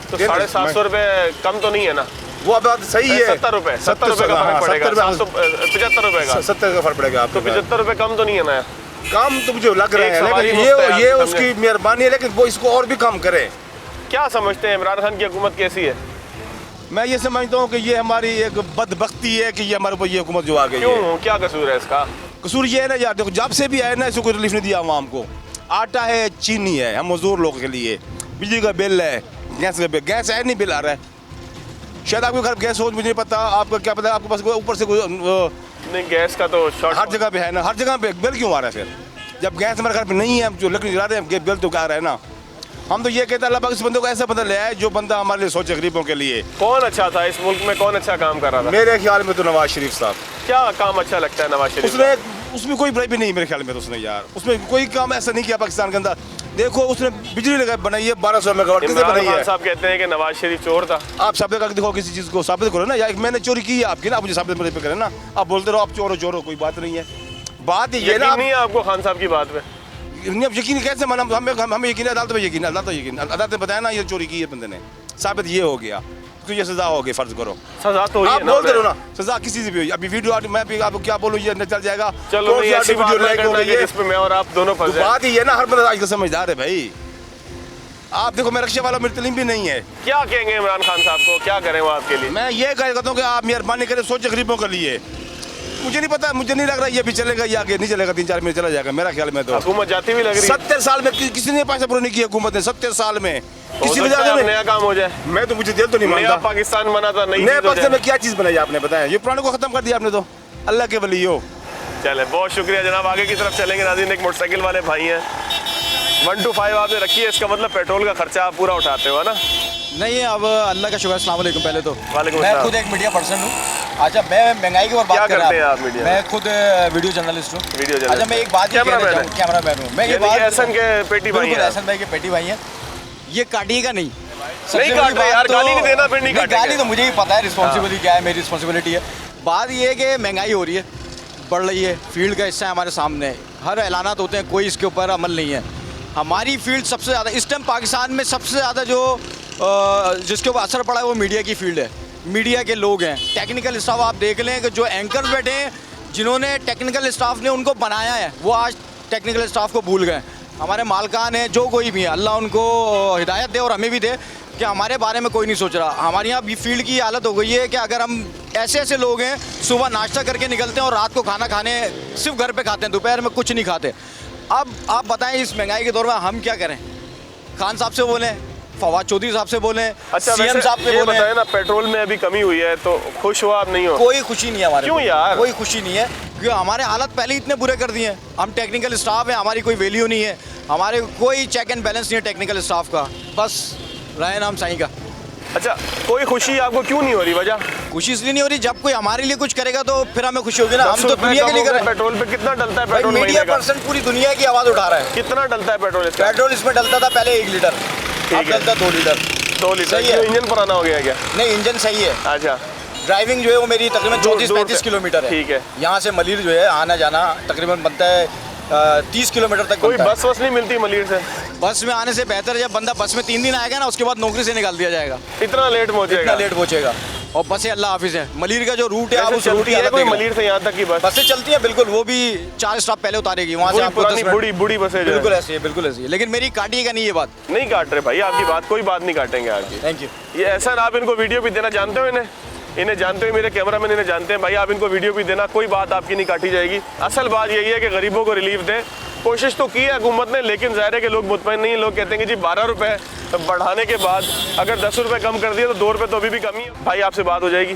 Speaker 1: तो 750 रुपये कम तो नहीं है ना?
Speaker 6: वो बात सही है।
Speaker 1: 70 रुपये का फर्क पड़ेगा, 75 रुपये का
Speaker 6: 70 का फर्क पड़ेगा आपको।
Speaker 1: तो 75 रुपये कम तो नहीं है ना?
Speaker 6: काम तो मुझे लग रहा है, लेकिन ये उसकी मेहरबानी है, लेकिन वो इसको और भी कम करे।
Speaker 1: क्या समझते हैं इमरान खान की हुकूमत कैसी है?
Speaker 6: मैं ये समझता हूँ कि ये हमारी एक बदबख्ती है कि ये हमारे ऊपर ये हुकूमत जो आ गई है।
Speaker 1: क्यों, क्या कसूर है इसका?
Speaker 6: कसूर ये है ना यार, देखो जब से भी आए ना इसको कोई रिलीफ नहीं दिया आवाम को। आटा है, चीनी है, हम मजदूर लोगों के लिए, बिजली का बिल है, गैस का बिल, गैस है नहीं बिल आ रहा है। शायद आपके घर गैस हो, मुझे नहीं पता, आपको क्या पता, आपके पास ऊपर से
Speaker 1: नहीं गैस का तो शॉर्ट
Speaker 6: हर जगह पे है ना, हर जगह पे बिल क्यों आ रहा है फिर? जब गैस हमारे घर पे नहीं है, जो लकड़ी जला रहे हैं, बिल तो क्या आ रहा है ना। हम तो ये कहते हैं अल्लाह पाक इस बंदे को ऐसा बंदा ले आए जो बंदा हमारे लिए सोचे, गरीबों के लिए।
Speaker 1: कौन अच्छा था इस मुल्क में, कौन अच्छा काम कर रहा था?
Speaker 6: मेरे ख्याल में तो नवाज शरीफ साहब।
Speaker 1: क्या काम अच्छा लगता है नवाज शरीफ?
Speaker 6: उसमें कोई बुराई भी नहीं मेरे ख्याल में तो उसने यार, उसमें कोई काम ऐसा नहीं किया पाकिस्तान के अंदर। देखो उसने बिजली लगा बनाई है 1200 मेगावाट, किसने बनाई है?
Speaker 1: साहब कहते हैं कि नवाज शरीफ चोर था।
Speaker 6: आप साबित करके दिखाओ, किसी चीज़ को साबित करो ना, या मैंने चोरी की है आपकी ना, आप मुझे साबित पे करें ना। आप बोलते रहो आप चोर हो, कोई बात नहीं है। बात ये ना,
Speaker 1: नहीं है आपको खान साहब की बात पे?
Speaker 6: नहीं, अब यकीन कैसे माना? हमें यकीन, अदालत में यकीन, अदालत ने बताया ना ये चोरी की है बंदे ने, साबित ये हो गया तो ये सजा होगी, फर्ज करो
Speaker 1: सजा तो
Speaker 6: आप बोलते रहो ना, सजा किसी से भी हुई। अभी वीडियो मैं भी आपको क्या बोलूँ, ये चल जाएगा।
Speaker 1: चलो ऐसी बात नहीं करना है जिसमें मैं और आप दोनों फंसे।
Speaker 6: बात ही है ना, हर बंदा आजकल समझदार है भाई। आप देखो मैं रक्षा वाला, मेरी तलीम भी नहीं है।
Speaker 1: क्या कहेंगे इमरान खान साहब को, क्या करें वो आपके लिए?
Speaker 6: मैं ये कहता हूँ कि आप मेहरबानी करें, सोचे गरीबों के लिए। मुझे नहीं पता, मुझे नहीं लग रहा ये भी चलेगा या आगे नहीं चलेगा, 3-4 महीने चला जाएगा मेरा ख्याल में। तो
Speaker 1: हुकूमत जाती हुई लग रही है।
Speaker 6: 70 साल में किसी ने पैसा पूरा नहीं किया हुकूमत ने, 70 साल में किसी वजह से
Speaker 1: नया काम हो जाए।
Speaker 6: मैं तो मुझे दिल तो नहीं मानता।
Speaker 1: पाकिस्तान बना था,
Speaker 6: नया पाकिस्तान में क्या चीज़ बनाई आपने, बताया? ये पुराने को खत्म कर दिया आपने तो, अल्लाह के वली हो।
Speaker 1: चले बहुत शुक्रिया जनाब, आगे की तरफ चलेंगे। नाज़रीन एक मोटरसाइकिल वाले भाई हैं, 125 आपने रखी है, इसका मतलब पेट्रोल का खर्चा आप पूरा उठाते हो ना?
Speaker 7: नहीं, अब अल्लाह का शुक्र। अस्सलाम वालेकुम। पहले तो
Speaker 1: वालेकुम
Speaker 7: मैं
Speaker 1: अस्सलाम।
Speaker 7: खुद एक मीडिया पर्सन हूँ। अच्छा, मैं महंगाई के ऊपर बात कर रहा
Speaker 1: करते हैं आप मीडिया?
Speaker 7: मैं खुद वीडियो जर्नलिस्ट हूँ।
Speaker 1: Video journalist.
Speaker 7: अच्छा, मैं एक बात ये कहना चाहूँ, कैमरामैन हूँ मैं। ये बात
Speaker 1: एहसन के पेटी भाई हैं,
Speaker 7: एहसन भाई के पेटी भाई हैं। ये काटिएगा नहीं,
Speaker 1: नहीं काट रहे यार, गाली नहीं देना, फिर नहीं काटेंगे।
Speaker 7: गाली तो मुझे ही पता है, रिस्पॉन्सिबिलिटी क्या है, मेरी रिस्पॉन्सिबिलिटी है। बात ये है कि महंगाई हो रही है, बढ़ रही है, फील्ड का हिस्सा हमारे सामने है, हर ऐलानात होते हैं, कोई इसके ऊपर अमल नहीं है। हमारी फील्ड सबसे ज़्यादा इस टाइम पाकिस्तान में सबसे ज़्यादा जो जिसके ऊपर असर पड़ा है वो मीडिया की फील्ड है, मीडिया के लोग हैं। टेक्निकल स्टाफ आप देख लें कि जो एंकर बैठे हैं, जिन्होंने टेक्निकल स्टाफ ने उनको बनाया है, वो आज टेक्निकल स्टाफ को भूल गए। हमारे मालकान हैं, जो कोई भी है, अल्लाह उनको हिदायत दे और हमें भी दे कि हमारे बारे में कोई नहीं सोच रहा। हमारे यहाँ भी फील्ड की हालत हो गई है कि अगर हम ऐसे ऐसे लोग हैं, सुबह नाश्ता करके निकलते हैं और रात को खाना खाने सिर्फ घर पे खाते हैं, दोपहर में कुछ नहीं खाते। अब आप बताएं इस महंगाई के दौर में हम क्या करें? खान साहब से बोलें, फवाद चौधरी साहब से बोलें,
Speaker 1: अच्छा
Speaker 7: सीएम साहब से
Speaker 1: ये
Speaker 7: बोलें।
Speaker 1: बताए ना, पेट्रोल में अभी कमी हुई है तो खुश हो आप, नहीं हो?
Speaker 7: कोई खुशी नहीं है हमारे
Speaker 1: क्यों
Speaker 7: को।
Speaker 1: यार?
Speaker 7: कोई खुशी नहीं है क्योंकि हमारे हालत पहले ही इतने बुरे कर दिए हैं। हम टेक्निकल स्टाफ है, हमारी कोई वैल्यू नहीं है, हमारे कोई चेक एंड बैलेंस नहीं है टेक्निकल स्टाफ का, बस रहे नाम साईं का।
Speaker 1: अच्छा, कोई खुशी आपको क्यों नहीं हो रही? वजह?
Speaker 7: खुशी इसलिए नहीं हो रही, जब कोई हमारे लिए कुछ करेगा तो फिर हमें खुशी होगी ना। हम
Speaker 1: 10
Speaker 7: तो
Speaker 1: रुपए
Speaker 7: दुनिया के
Speaker 1: कम
Speaker 7: लिए
Speaker 1: हो
Speaker 7: कर
Speaker 1: गए।
Speaker 7: रहे हैं।
Speaker 1: पेट्रोल पे कितना डलता है
Speaker 7: भाई
Speaker 1: पेट्रोल
Speaker 7: मीडिया
Speaker 1: महीने का?
Speaker 7: पर्सन पूरी दुनिया की आवाज़ उठा रहा है।
Speaker 1: कितना डलता है पेट्रोल इसका?
Speaker 7: पेट्रोल इसमें डलता था पहले 1 लीटर, अब
Speaker 1: है।
Speaker 7: डलता 2 लीटर।
Speaker 1: 2 लीटर?
Speaker 7: सही है।
Speaker 1: क्यों, इंजन पुराना हो गया क्या?
Speaker 7: नहीं, इंजन सही है।
Speaker 1: अच्छा,
Speaker 7: ड्राइविंग जो है वो मेरी तकरीबन
Speaker 1: दूर
Speaker 7: 34-35
Speaker 1: से।
Speaker 7: किलोमीटर है।
Speaker 1: ठीक है।
Speaker 7: यहाँ से मलिर जो है आना जाना तकरीबन बनता है 30 किलोमीटर तक
Speaker 1: कोई
Speaker 7: बनता है।
Speaker 1: बस वस नहीं मिलती मलिर से?
Speaker 7: बस में आने से बेहतर है जब बंदा बस में 3 दिन आएगा ना, उसके बाद नौकरी से निकाल दिया जाएगा।
Speaker 1: इतना लेट
Speaker 7: इतना
Speaker 1: पहुंचेगा?
Speaker 7: लेट पहुंचेगा। और बसें अल्लाह हाफिज़ है। मलिर का जो रूट है, आप
Speaker 1: ऐसे
Speaker 7: उस रूट
Speaker 1: चलती
Speaker 7: की
Speaker 1: है
Speaker 7: हालत
Speaker 1: कोई
Speaker 7: देख लो।
Speaker 1: मलिर से यहाँ तक की बस?
Speaker 7: बसें चलती हैं बिल्कुल, वो भी 4 स्टॉप पहले उतारेगी, वहाँ से
Speaker 1: वही
Speaker 7: आपको
Speaker 1: पुरानी
Speaker 7: 10 मिनट।
Speaker 1: बूढ़ी बूढ़ी बसें जो है।
Speaker 7: बिल्कुल ऐसी है, बिल्कुल ऐसी है, लेकिन मेरी काटिएगा नहीं ये बात।
Speaker 1: नहीं काट रहे भाई आपकी बात, कोई बात नहीं काटेंगे आपकी।
Speaker 7: Thank you.
Speaker 1: ये ऐसा ना, आप इनको वीडियो भी देना जानते हो? इन्हें जानते हो, मेरे कैमरामैन इन्हें जानते हैं भाई, आप इनको वीडियो भी देना, कोई बात आपकी नहीं काटी जाएगी। असल बात यही है कि गरीबों को रिलीफ दें। कोशिश तो की है हुकूमत ने, लेकिन ज़ाहिर है कि लोग मुतमईन नहीं है। लोग कहते हैं कि जी 12 रुपये बढ़ाने के बाद अगर 10 रुपये कम कर दिए तो 2 रुपये तो अभी भी कमी है। भाई आपसे बात हो जाएगी?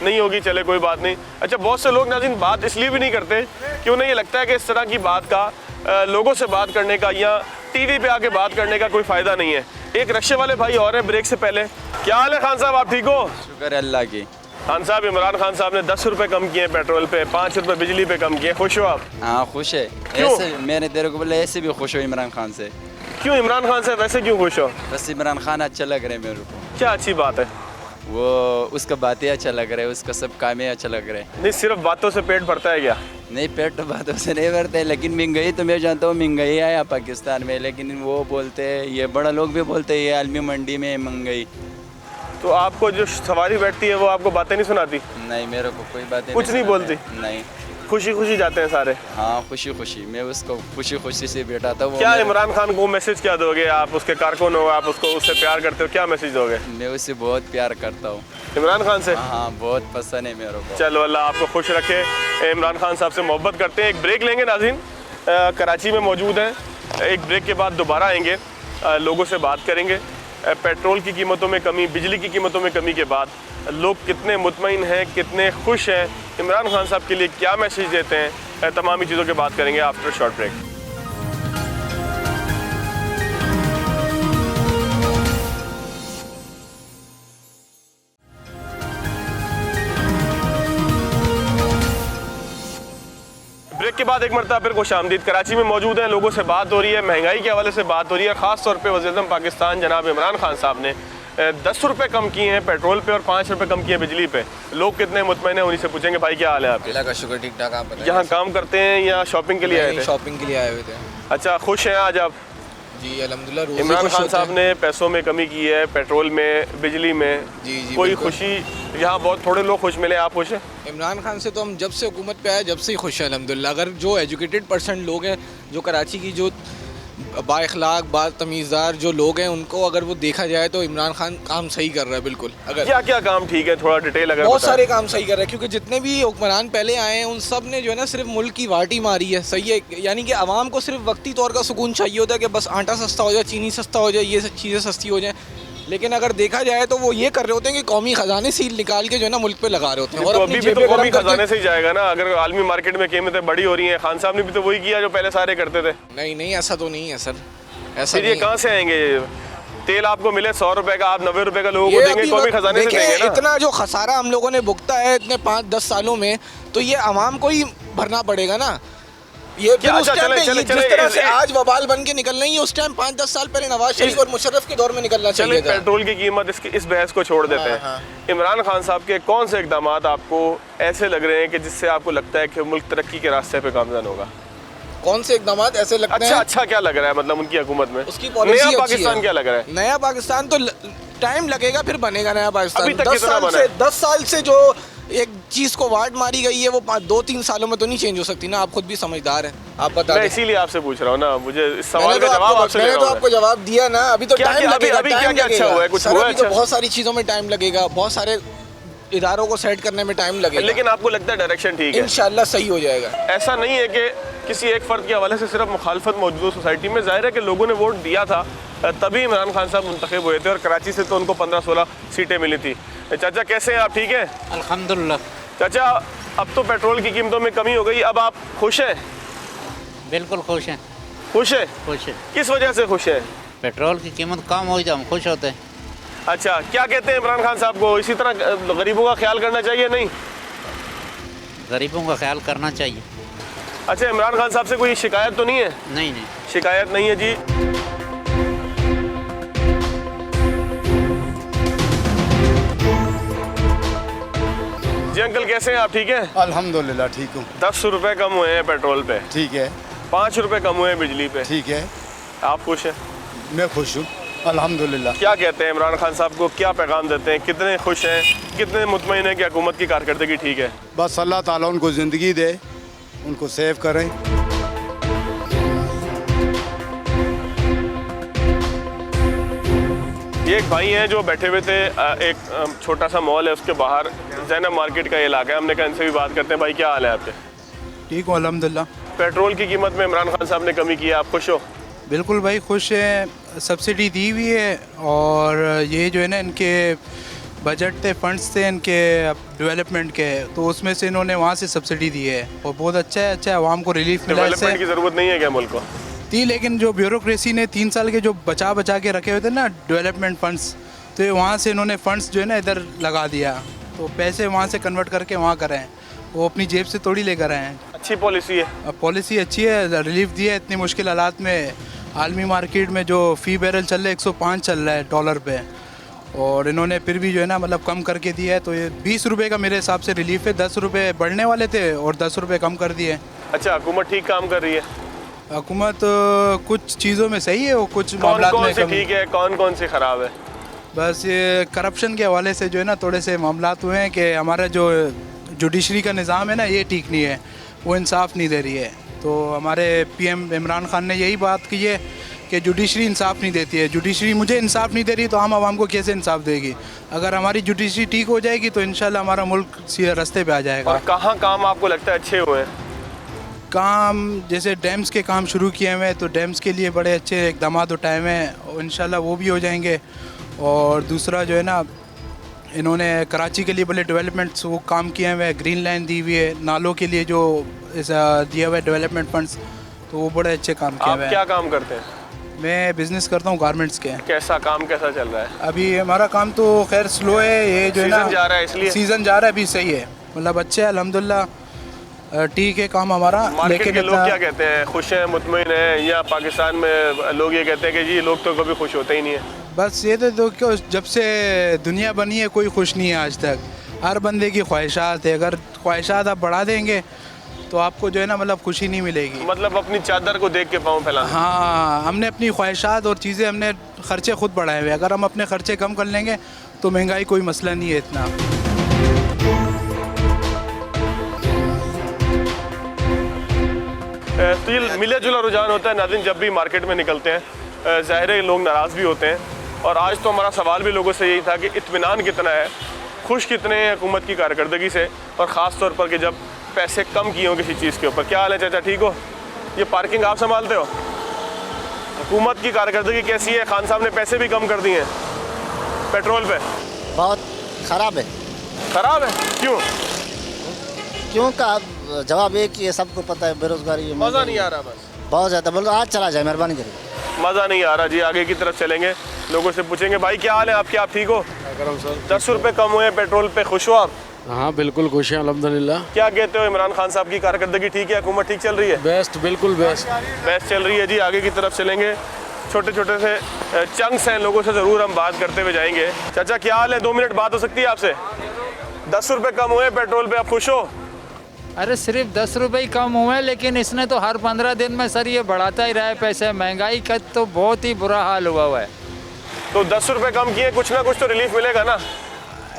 Speaker 1: नहीं होगी, चले कोई बात नहीं। अच्छा, बहुत से लोग नाज़रीन बात इसलिए भी नहीं करते कि उन्हें ये लगता है कि इस तरह की बात का लोगों से बात करने का या टीवी पे आके बात करने का कोई फ़ायदा नहीं है। एक रक्शे वाले भाई और हैं ब्रेक से पहले। क्या हाल है खान साहब, आप ठीक हो?
Speaker 8: शुक्र अल्लाह की।
Speaker 1: खान साहब, इमरान खान साहब ने 10 रुपये कम किए पेट्रोल पे, 5 रुपये बिजली पे कम किए, खुश हो आप?
Speaker 8: हाँ खुश है।
Speaker 1: क्यों?
Speaker 8: ऐसे मैंने तेरे को बोला ऐसे भी खुश हो इमरान खान से।
Speaker 1: क्यों इमरान खान से वैसे क्यों खुश हो?
Speaker 8: बस इमरान खान अच्छा लग रहा है मेरे को।
Speaker 1: क्या अच्छी बात है?
Speaker 8: वो उसका बातें अच्छा लग रहा है, उसका सब कामें अच्छा लग रहा है।
Speaker 1: नहीं, सिर्फ बातों से पेट भरता है क्या?
Speaker 8: नहीं, पेट तो बातों से नहीं भरते है, लेकिन महंगाई तो मैं जानता हूँ महंगाई आया पाकिस्तान में, लेकिन वो बोलते हैं, ये बड़ा लोग भी बोलते हैं ये आलमी मंडी में महंगाई।
Speaker 1: तो आपको जो सवारी बैठती है वो आपको बातें नहीं सुनाती?
Speaker 8: नहीं, मेरे को कोई बातें
Speaker 1: कुछ नहीं बोलती?
Speaker 8: नहीं,
Speaker 1: खुशी खुशी जाते हैं सारे?
Speaker 8: हाँ खुशी खुशी, मैं उसको खुशी खुशी से बैठा था। वो
Speaker 1: क्या
Speaker 8: मेरे-
Speaker 1: इमरान खान को मैसेज क्या दोगे? आप उसके कारकुन हो, आप उसको उससे प्यार करते हो, क्या मैसेज दोगे?
Speaker 8: मैं उससे बहुत प्यार करता हूँ।
Speaker 1: इमरान खान से?
Speaker 8: हाँ बहुत पसंद है मेरे को।
Speaker 1: चलो अल्लाह आपको खुश रखे। इमरान खान साहब से मोहब्बत करते हैं। एक ब्रेक लेंगे नाज़रीन, कराची में मौजूद हैं। एक ब्रेक के बाद दोबारा आएंगे, लोगों से बात करेंगे। पेट्रोल की कीमतों में कमी, बिजली की कीमतों में कमी के बाद लोग कितने मुतमईन हैं, कितने खुश हैं, इमरान खान साहब के लिए क्या मैसेज देते हैं, तमाम ही चीज़ों की बात करेंगे आफ्टर शॉर्ट ब्रेक। ब्रेक के बाद एक मरतबा फिर खुशामदीद। कराची में मौजूद हैं, लोगों से बात हो रही है, महंगाई के हवाले से बात हो रही है। ख़ास तौर पे वज़ीर-ए-आज़म पाकिस्तान जनाब इमरान खान साहब ने 10 रुपये कम किए हैं पेट्रोल पे और 5 रुपये कम किए बिजली पे। लोग कितने मुतमईन हैं, उन्हीं से पूछेंगे। भाई क्या हाल है आपके?
Speaker 9: अल्लाह का शुक्र, ठीक ठाक। आप बताएं?
Speaker 1: यहाँ काम करते हैं या शॉपिंग के लिए आए थे?
Speaker 9: शॉपिंग के लिए आए हुए थे।
Speaker 1: अच्छा, खुश हैं आज आप?
Speaker 9: जी अल्हम्दुलिल्लाह। रोज़
Speaker 1: इमरान
Speaker 9: खुश
Speaker 1: खान
Speaker 9: होते
Speaker 1: साहब
Speaker 9: हैं।
Speaker 1: ने पैसों में कमी की है, पेट्रोल में, बिजली में।
Speaker 9: जी,
Speaker 1: कोई
Speaker 9: बिल्कुल।
Speaker 1: खुशी? यहाँ बहुत थोड़े लोग खुश मिले, आप खुश हैं?
Speaker 9: इमरान खान से तो हम जब से हुकूमत पे आए जब से ही खुश हैं अल्हम्दुलिल्लाह। अगर जो एजुकेटेड परसेंट लोग हैं, जो कराची की जो बाइखलाक बात तमीज़दार जो लोग हैं, उनको अगर वो देखा जाए तो इमरान खान काम सही कर रहा है बिल्कुल। अगर
Speaker 1: क्या क्या काम ठीक है, थोड़ा डिटेल अगर
Speaker 9: बहुत
Speaker 1: बताएं।
Speaker 9: सारे काम सही कर रहे हैं, क्योंकि जितने भी हुक्मरान पहले आए हैं उन सब ने जो है ना सिर्फ मुल्क की वाटी मारी है। सही है, यानी कि आवाम को सिर्फ वक्ती तौर का सुकून चाहिए होता है कि बस आटा सस्ता हो जाए, चीनी सस्ता हो जाए, ये सब चीज़ें सस्ती हो जाएँ। लेकिन अगर देखा जाए तो वो ये कर रहे होते हैं कि कौमी ख़जाने सील निकाल के जो है ना मुल्क पे लगा रहे होते हैं।
Speaker 1: तो
Speaker 9: अपनी
Speaker 1: अभी भी
Speaker 9: जेबें
Speaker 1: तो कौमी
Speaker 9: गरम करके-
Speaker 1: खजाने से ही जाएगा ना। अगर आलमी मार्केट में कीमतें बड़ी हो रही हैं, खान साहब ने भी तो वही किया जो पहले सारे करते थे।
Speaker 9: नहीं नहीं, ऐसा तो नहीं है सर, ऐसा
Speaker 1: फिर ये
Speaker 9: नहीं है।
Speaker 1: कहाँ से आएंगे? तेल आपको मिले 100 रुपए का, आप 90 रुपए का लोगों को
Speaker 9: ये
Speaker 1: देंगे,
Speaker 9: अभी
Speaker 1: कौमी खजाने से
Speaker 9: देखें,
Speaker 1: देंगे ना।
Speaker 9: इतना जो खसारा हम लोगों ने भुगता है इतने 5-10 सालों में, तो ये आवाम को ही भरना पड़ेगा ना। ये फिर
Speaker 1: क्या-
Speaker 9: उस
Speaker 1: अच्छा,
Speaker 9: टाइम पे
Speaker 1: चले-
Speaker 9: ये
Speaker 1: चले-
Speaker 9: जिस तरह
Speaker 1: चले-
Speaker 9: से आज वबाल बन के निकल रही है, उस टाइम 5-10 साल पहले नवाज शरीफ और मुशर्रफ के दौर में निकलना
Speaker 1: चले
Speaker 9: चाहिए था।
Speaker 1: पेट्रोल की कीमत, इस बहस को छोड़ देते हैं। इमरान खान साहब के कौन से इकदाम आपको ऐसे लग रहे हैं कि जिससे आपको लगता है कि मुल्क तरक्की के रास्ते पे गामजन होगा?
Speaker 9: कौन से इकदाम ऐसे लगते
Speaker 1: अच्छा
Speaker 9: हैं?
Speaker 1: अच्छा क्या लग रहा है, मतलब उनकी हुकूमत में
Speaker 9: उसकी पॉलिसी
Speaker 1: नया
Speaker 9: अच्छी
Speaker 1: पाकिस्तान
Speaker 9: है।
Speaker 1: क्या लग रहा है?
Speaker 9: नया पाकिस्तान तो टाइम लगेगा, फिर बनेगा नया पाकिस्तान।
Speaker 1: अभी तक
Speaker 9: 10
Speaker 1: कितना
Speaker 9: साल
Speaker 1: बना
Speaker 9: से
Speaker 1: है?
Speaker 9: 10 साल से जो एक चीज़ को वाट मारी गई है वो 2-3 सालों में तो नहीं चेंज हो सकती ना, आप खुद भी समझदार हैं, आप बता
Speaker 1: मैं
Speaker 9: दें।
Speaker 1: इसीलिए आपसे पूछ रहा हूँ ना, मुझे इस सवाल का जवाब आपसे
Speaker 9: मैंने
Speaker 1: लेना
Speaker 9: तो
Speaker 1: होगा।
Speaker 9: आपको जवाब दिया ना, अभी तो
Speaker 1: क्या-
Speaker 9: टाइम
Speaker 1: क्या-
Speaker 9: लगेगा,
Speaker 1: अभी
Speaker 9: टाइम
Speaker 1: क्या-क्या अच्छा
Speaker 9: लगेगा।
Speaker 1: हुआ है? कुछ
Speaker 9: सर,
Speaker 1: हुआ है
Speaker 9: अभी तो
Speaker 1: अच्छा?
Speaker 9: बहुत सारी चीज़ों में टाइम लगेगा, बहुत सारे इदारों को सेट करने में टाइम लगेगा,
Speaker 1: लेकिन आपको लगता है डायरेक्शन ठीक है?
Speaker 9: इंशाल्लाह सही हो जाएगा।
Speaker 1: ऐसा नहीं है कि किसी एक फ़र्द के हवाले से सिर्फ मुखालफत मौजूद हो सोसाइटी में। ज़ाहिर है कि लोगों ने वोट दिया था, तभी इमरान खान साहब मुंतखब हुए थे, और कराची से तो उनको 15-16 सीटें मिली थी। चाचा कैसे हैं आप, ठीक हैं?
Speaker 10: अल्हम्दुलिल्लाह
Speaker 1: चाचा अब तो पेट्रोल की कीमतों में कमी हो गई, अब आप खुश हैं?
Speaker 10: बिल्कुल खुश हैं,
Speaker 1: खुश है?
Speaker 10: खुश हैं।
Speaker 1: किस वजह से खुश है?
Speaker 10: पेट्रोल की कीमत कम हुई तो हम खुश होते हैं।
Speaker 1: अच्छा, क्या कहते हैं इमरान खान साहब को, इसी तरह गरीबों का ख्याल करना चाहिए नहीं?
Speaker 10: गरीबों का ख्याल करना चाहिए।
Speaker 1: अच्छा, इमरान खान साहब से कोई शिकायत तो नहीं है?
Speaker 10: नहीं नहीं,
Speaker 1: शिकायत नहीं है जी। जी अंकल कैसे हैं आप, ठीक हैं?
Speaker 11: अल्हम्दुलिल्लाह ठीक हूँ।
Speaker 1: 10 रुपए कम हुए हैं पेट्रोल पे,
Speaker 11: ठीक है,
Speaker 1: 5 रुपए कम हुए हैं बिजली पे,
Speaker 11: ठीक है,
Speaker 1: आप खुश हैं?
Speaker 11: मैं खुश हूँ अल्हम्दुलिल्लाह।
Speaker 1: क्या कहते हैं इमरान खान साहब को, क्या पैगाम देते हैं, कितने खुश हैं, कितने मुतमईन हैं कि हुकूमत की कारकर्दगी ठीक है?
Speaker 11: बस अल्लाह ताला उनको ज़िंदगी दे, उनको सेव करें।
Speaker 1: ये एक भाई हैं जो बैठे हुए थे, एक छोटा सा मॉल है उसके बाहर, जैनब मार्केट का ये इलाका है। हमने कहा इनसे भी बात करते हैं। भाई क्या हाल है आपके?
Speaker 12: ठीक हूँ अल्हम्दुलिल्लाह।
Speaker 1: पेट्रोल की कीमत में इमरान खान साहब ने कमी की है, आप खुश हो?
Speaker 12: बिल्कुल भाई खुश है, सब्सिडी दी हुई है, और ये जो है ना इनके बजट थे, फंड्स थे इनके डेवलपमेंट के, तो उसमें से इन्होंने वहाँ से सब्सिडी दी है और बहुत अच्छा है, अच्छा है, आवाम को रिलीफ मिला है
Speaker 1: डेवलपमेंट की
Speaker 12: इससे।
Speaker 1: ज़रूरत नहीं है क्या मुल्क को?
Speaker 12: थी, लेकिन जो ब्यूरोक्रेसी ने 3 साल के जो बचा के रखे हुए थे ना डेवलपमेंट फंड्स, तो ये वहाँ से इन्होंने फंड्स जो है ना इधर लगा दिया, तो पैसे वहाँ से कन्वर्ट करके वहाँ कर रहे हैं, वो अपनी जेब से थोड़ी लेकर आए हैं।
Speaker 1: अच्छी पॉलिसी है,
Speaker 12: अब पॉलिसी अच्छी है, रिलीफ दिया है इतनी मुश्किल हालात में। आलमी मार्केट में जो फ़ी बैरल चल रहा है 105 चल रहा है डॉलर पे, और इन्होंने फिर भी जो है ना मतलब कम करके दिया है, तो ये 20 रुपये का मेरे हिसाब से रिलीफ है। 10 रुपये बढ़ने वाले थे और 10 रुपये कम कर दिए।
Speaker 1: अच्छा, हुकूमत ठीक काम कर रही है?
Speaker 12: हुकूमत कुछ चीज़ों में सही है, वो कुछ
Speaker 1: कौन
Speaker 12: मामलात
Speaker 1: कौन
Speaker 12: में
Speaker 1: सी
Speaker 12: कम।
Speaker 1: ठीक है, कौन कौन सी ख़राब है?
Speaker 12: बस ये करप्शन के हवाले से जो है ना थोड़े से मामलात हुए हैं कि हमारा जो जुडिशरी का निज़ाम है ना ये ठीक नहीं है, वो इंसाफ नहीं दे रही है। तो हमारे पीएम इमरान खान ने यही बात की है कि जुडिशरी इंसाफ नहीं देती है। जुडिशरी मुझे इंसाफ नहीं दे रही तो आम आवाम को कैसे इंसाफ देगी? अगर हमारी जुडिशरी ठीक हो जाएगी तो इंशाल्लाह हमारा मुल्क सीधे रास्ते पे आ जाएगा।
Speaker 1: और कहाँ काम आपको लगता है अच्छे हुए हैं?
Speaker 12: काम जैसे डैम्स के काम शुरू किए हुए हैं, तो डैम्स के लिए बड़े अच्छे इकदाम उठाए हुए हैं, और इंशाल्लाह वो भी हो जाएंगे। और दूसरा जो है ना इन्होंने कराची के लिए बड़े डेवलपमेंट्स वो काम किए हुए हैं, ग्रीन लाइन दी हुई है, नालों के लिए जो दिया हुआ है डेवलपमेंट फंड्स, तो वो बड़े अच्छे काम किए
Speaker 1: आप
Speaker 12: हुए हैं।
Speaker 1: क्या काम करते हैं?
Speaker 12: मैं बिज़नेस करता हूँ गारमेंट्स के।
Speaker 1: कैसा काम कैसा चल रहा है?
Speaker 12: अभी हमारा काम तो खैर स्लो है, ये जो है ना
Speaker 1: सीज़न जा रहा है इसलिए?
Speaker 12: सीज़न जा रहा है, अभी सही है, मतलब अच्छा है अल्हम्दुलिल्लाह, ठीक है काम हमारा।
Speaker 1: मार्केट के लोग
Speaker 12: इतना-
Speaker 1: क्या कहते हैं, खुश हैं, मुतमईन हैं, या पाकिस्तान में लोग ये कहते हैं कि जी लोग तो कभी खुश होते ही नहीं है?
Speaker 12: बस ये तो क्यों, जब से दुनिया बनी है कोई खुश नहीं है आज तक। हर बंदे की ख्वाहिशात है, अगर ख्वाहिशात आप बढ़ा देंगे तो आपको जो है ना मतलब खुशी नहीं मिलेगी।
Speaker 1: मतलब अपनी चादर को देख के पाँव फैलाना।
Speaker 12: हाँ, हमने अपनी ख्वाहिशात और चीज़ें, हमने ख़र्चे खुद बढ़ाए हुए, अगर हम अपने ख़र्चे कम कर लेंगे तो महंगाई कोई मसला नहीं है इतना।
Speaker 1: तो ये मिला जुला रुझान होता है नाज़रीन, जब भी मार्केट में निकलते हैं ज़ाहिर है लोग नाराज़ भी होते हैं, और आज तो हमारा सवाल भी लोगों से यही था कि इत्मीनान कितना है, खुश कितने हैं हुकूमत की कारकर्दगी से, और ख़ास तौर पर कि जब पैसे कम किए हों किसी चीज़ के ऊपर। क्या हाल है चाचा, ठीक हो? ये पार्किंग आप संभालते हो? हुकूमत की कारकर्दगी कैसी है? खान साहब ने पैसे भी कम कर दिए हैं पेट्रोल पे।
Speaker 13: बहुत ख़राब है।
Speaker 1: ख़राब है? क्यों?
Speaker 13: क्यों का जवाब एक ही है, सबको पता है, बेरोजगारी है,
Speaker 1: मज़ा नहीं आ रहा, बस
Speaker 13: बहुत ज़्यादा। बोलो आज चला जाए, मेहरबानी करिए।
Speaker 1: मज़ा नहीं आ रहा जी। आगे की तरफ चलेंगे, लोगों से पूछेंगे भाई क्या हाल है आपके, आप ठीक हो? 10 रुपये कम हुए हैं पेट्रोल पे, खुश हो आप?
Speaker 14: हाँ बिल्कुल खुश हैं अल्हम्दुलिल्लाह।
Speaker 1: क्या कहते हो, इमरान खान साहब की कारकर्दगी ठीक है, हुकूमत ठीक चल रही है?
Speaker 14: बेस्ट, बिल्कुल बेस्ट
Speaker 1: बेस्ट चल रही है जी। आगे की तरफ चलेंगे, छोटे छोटे से चंक्स हैं, लोगों से ज़रूर हम बात करते हुए जाएंगे। चाचा क्या हाल है, 2 मिनट बात हो सकती है आपसे? 10 रुपये कम हुए पेट्रोल पे, आप खुश हो?
Speaker 15: अरे सिर्फ 10 रुपये ही कम हुए, लेकिन इसने तो हर 15 दिन में सर ये बढ़ाता ही रहा है पैसे। महंगाई का तो बहुत ही बुरा हाल हुआ है।
Speaker 1: तो 10 रुपये कम किए, कुछ ना कुछ तो रिलीफ मिलेगा ना?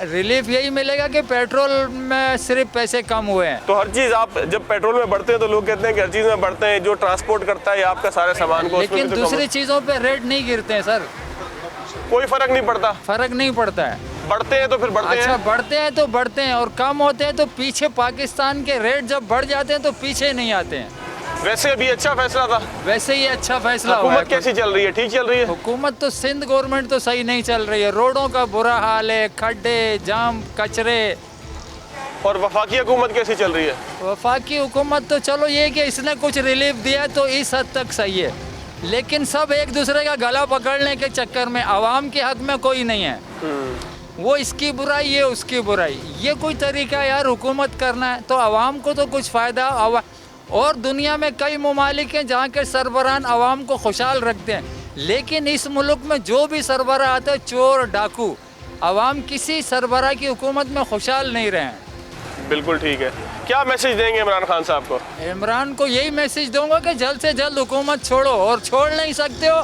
Speaker 15: रिलीफ यही मिलेगा कि पेट्रोल में सिर्फ पैसे कम हुए हैं।
Speaker 1: तो हर चीज़ आप जब पेट्रोल में बढ़ते हैं तो लोग कहते हैं कि हर चीज़ में बढ़ते हैं, जो ट्रांसपोर्ट करता है आपका सारे सामान को,
Speaker 15: लेकिन दूसरी चीज़ों पे रेट नहीं गिरते हैं सर,
Speaker 1: कोई फर्क नहीं पड़ता।
Speaker 15: फर्क नहीं पड़ता है।
Speaker 1: बढ़ते हैं तो फिर बढ़ते
Speaker 15: अच्छा,
Speaker 1: हैं।
Speaker 15: बढ़ते हैं तो बढ़ते हैं और कम होते हैं तो पीछे, पाकिस्तान के रेट जब बढ़ जाते हैं तो पीछे नहीं आते हैं।
Speaker 1: वैसे अभी अच्छा फैसला था,
Speaker 15: वैसे ही अच्छा फैसला हुआ है।
Speaker 1: हुकूमत कैसी चल रही है? ठीक चल रही है?
Speaker 15: हुकूमत तो सिंध गवर्नमेंट तो सही नहीं चल रही है, रोडों का बुरा हाल है, खड्डे, जाम, कचरे।
Speaker 1: और वफाकी हुकूमत कैसी चल रही है?
Speaker 15: वफाकी हुकूमत तो चलो ये कि इसने कुछ रिलीफ दिया तो इस हद तक सही है, लेकिन सब एक दूसरे का गला पकड़ने के चक्कर में आवाम के हक में कोई नहीं है। वो इसकी बुराई, ये उसकी बुराई, ये कोई तरीका यार हुकूमत करना है? तो आवाम को तो कुछ फ़ायदा। और दुनिया में कई ममालिक हैं जहाँ के सरबराहान आवाम को खुशहाल रखते हैं, लेकिन इस मुल्क में जो भी सरबराह आता है चोर डाकू, आवाम किसी सरबराह की हुकूमत में खुशहाल नहीं रहे हैं।
Speaker 1: बिल्कुल ठीक है। क्या मैसेज देंगे इमरान खान साहब को?
Speaker 15: इमरान को यही मैसेज दूंगा कि जल्द से जल्द हुकूमत छोड़ो, और छोड़ नहीं सकते हो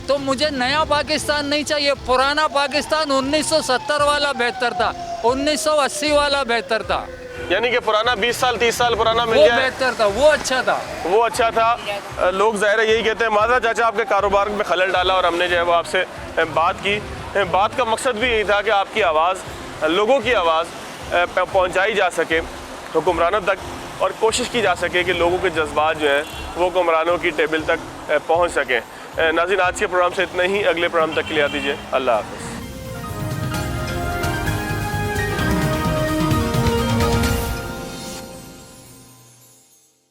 Speaker 15: तो मुझे नया पाकिस्तान नहीं चाहिए। पुराना पाकिस्तान 1970 वाला बेहतर था, 1980 वाला बेहतर था।
Speaker 1: यानी कि पुराना 20 साल 30 साल पुराना मिल
Speaker 15: वो
Speaker 1: जाए,
Speaker 15: बेहतर था, वो अच्छा था,
Speaker 1: वो अच्छा था। लोग ज़ाहिर है यही कहते हैं। माज़ा चाचा आपके कारोबार में खलल डाला और हमने जो है वो आपसे बात की। बात का मकसद भी यही था कि आपकी आवाज़, लोगों की आवाज़ पहुंचाई जा सके हुक्मरानों तक, और कोशिश की जा सके कि लोगों के जज्बात जो हैं वो हुक्मरानों की टेबल तक पहुंच सकें। नाज़रीन, आज के प्रोग्राम से इतना ही। अगले प्रोग्राम तक के लिए आ दीजिए। अल्लाह हाफ़िज़।